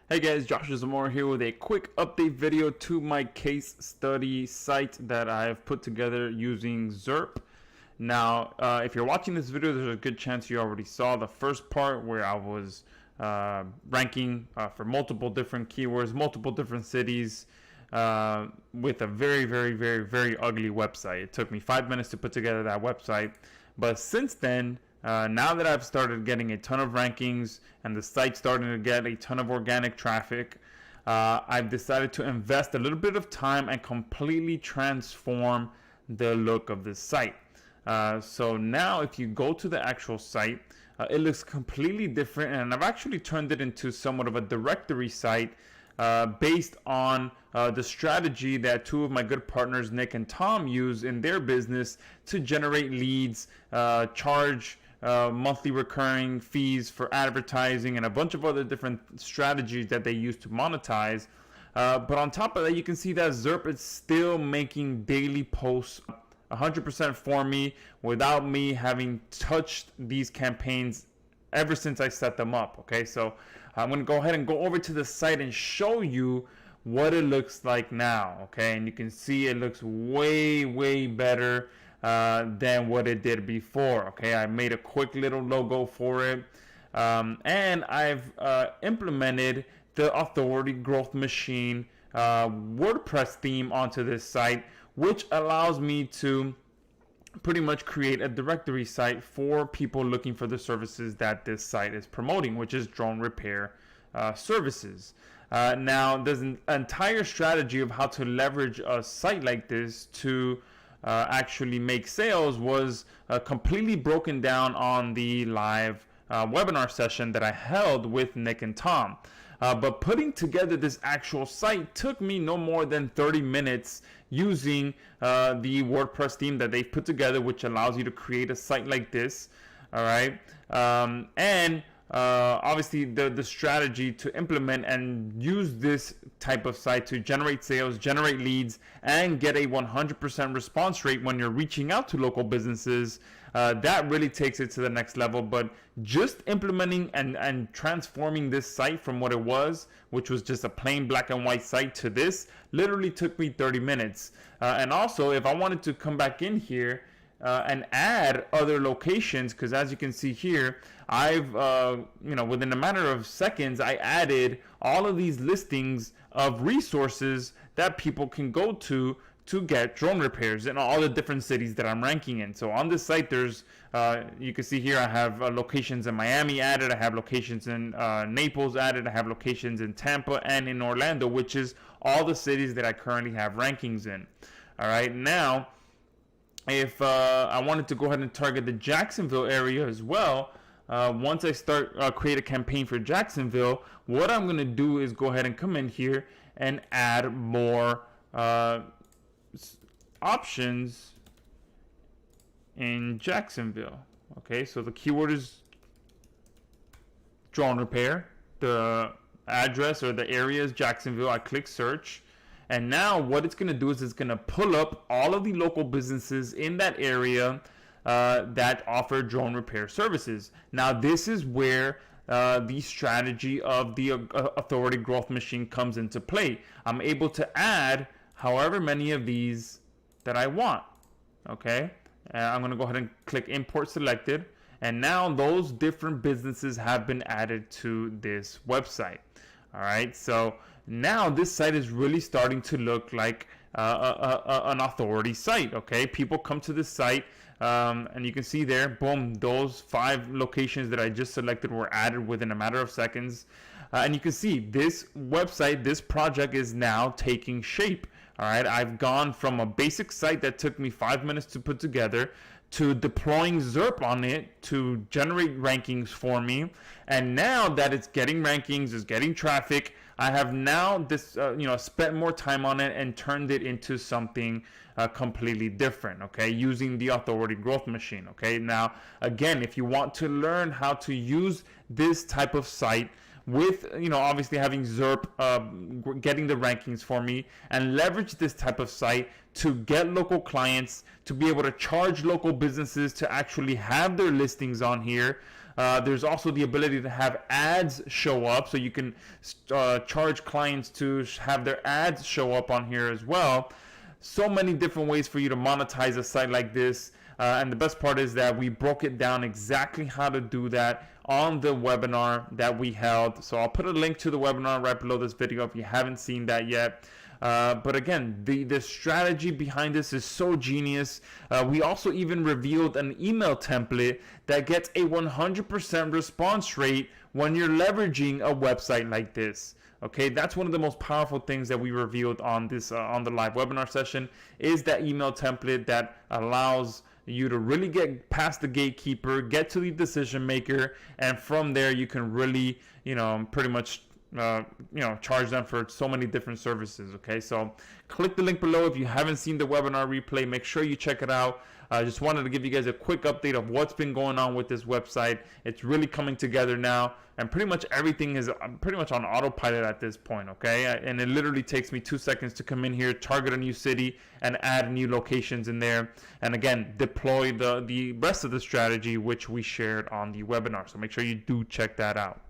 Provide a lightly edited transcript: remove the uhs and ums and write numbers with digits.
Hey guys, Josh Zamora here with a quick update video to my case study site that I have put together using Zairp. Now, if you're watching this video, there's a good chance you already saw the first part where I was ranking for multiple different keywords, multiple different cities, with a very ugly website. It took me 5 minutes to put together that website, but since then, now that I've started getting a ton of rankings and the site's starting to get a ton of organic traffic, I've decided to invest a little bit of time and completely transform the look of this site. So now if you go to the actual site, it looks completely different, and I've actually turned it into somewhat of a directory site based on the strategy that two of my good partners, Nick and Tom, use in their business to generate leads, charge monthly recurring fees for advertising, and a bunch of other different strategies that they use to monetize. But on top of that, you can see that Zairp is still making daily posts 100% for me without me having touched these campaigns ever since I set them up. Okay, so I'm going to go ahead and go over to the site and show you what it looks like now. Okay, and you can see it looks way better than what it did before. Okay, I made a quick little logo for it, and I've implemented the Authority Growth Machine WordPress theme onto this site, which allows me to pretty much create a directory site for people looking for the services that this site is promoting, which is drone repair services. Now, there's an entire strategy of how to leverage a site like this to actually make sales was completely broken down on the live webinar session that I held with Nick and Tom. But putting together this actual site took me no more than 30 minutes using the WordPress theme that they've put together, which allows you to create a site like this. All right. And obviously the strategy to implement and use this type of site to generate sales, generate leads, and get a 100% response rate when you're reaching out to local businesses, that really takes it to the next level. But just implementing and transforming this site from what it was, which was just a plain black and white site, to this literally took me 30 minutes. And also, if I wanted to come back in here and add other locations, because as you can see here, I've within a matter of seconds, I added all of these listings of resources that people can go to get drone repairs in all the different cities that I'm ranking in. So on this site, there's you can see here I have locations in Miami added, I have locations in Naples added, I have locations in Tampa and in Orlando, which is all the cities that I currently have rankings in. All right, now if I wanted to go ahead and target the Jacksonville area as well, once I start create a campaign for Jacksonville, what I'm going to do is go ahead and come in here and add more options in Jacksonville. Okay, so the keyword is drone repair. The address or the area is Jacksonville. I click search. And now what it's going to do is it's going to pull up all of the local businesses in that area that offer drone repair services. Now, this is where the strategy of the Authority Growth Machine comes into play. I'm able to add however many of these that I want. Okay, I'm going to go ahead and click Import Selected. And now those different businesses have been added to this website. All right, so now this site is really starting to look like an authority site. Okay, people come to this site, and you can see there, boom, those 5 locations that I just selected were added within a matter of seconds. And you can see this website, this project is now taking shape. All right, I've gone from a basic site that took me 5 minutes to put together to deploying Zairp on it to generate rankings for me. And now that it's getting rankings, it's getting traffic, I have now spent more time on it and turned it into something completely different. Okay, using the Authority Growth Machine. Okay, now again, if you want to learn how to use this type of site with, obviously having Zairp getting the rankings for me, and leverage this type of site to get local clients, to be able to charge local businesses to actually have their listings on here, There's also the ability to have ads show up, so you can charge clients to have their ads show up on here as well. So many different ways for you to monetize a site like this. And the best part is that we broke it down exactly how to do that on the webinar that we held. So I'll put a link to the webinar right below this video if you haven't seen that yet. But again, the strategy behind this is so genius. We also even revealed an email template that gets a 100% response rate when you're leveraging a website like this. Okay, that's one of the most powerful things that we revealed on this on the live webinar session, is that email template that allows you to really get past the gatekeeper, get to the decision maker, and from there you can really, pretty much charge them for so many different services. Okay, so click the link below if you haven't seen the webinar replay. Make sure you check it out. I just wanted to give you guys a quick update of what's been going on with this website. It's really coming together now, and pretty much everything is pretty much on autopilot at this point. Okay, and it literally takes me 2 seconds to come in here, target a new city, and add new locations in there, and again deploy the rest of the strategy which we shared on the webinar. So make sure you do check that out.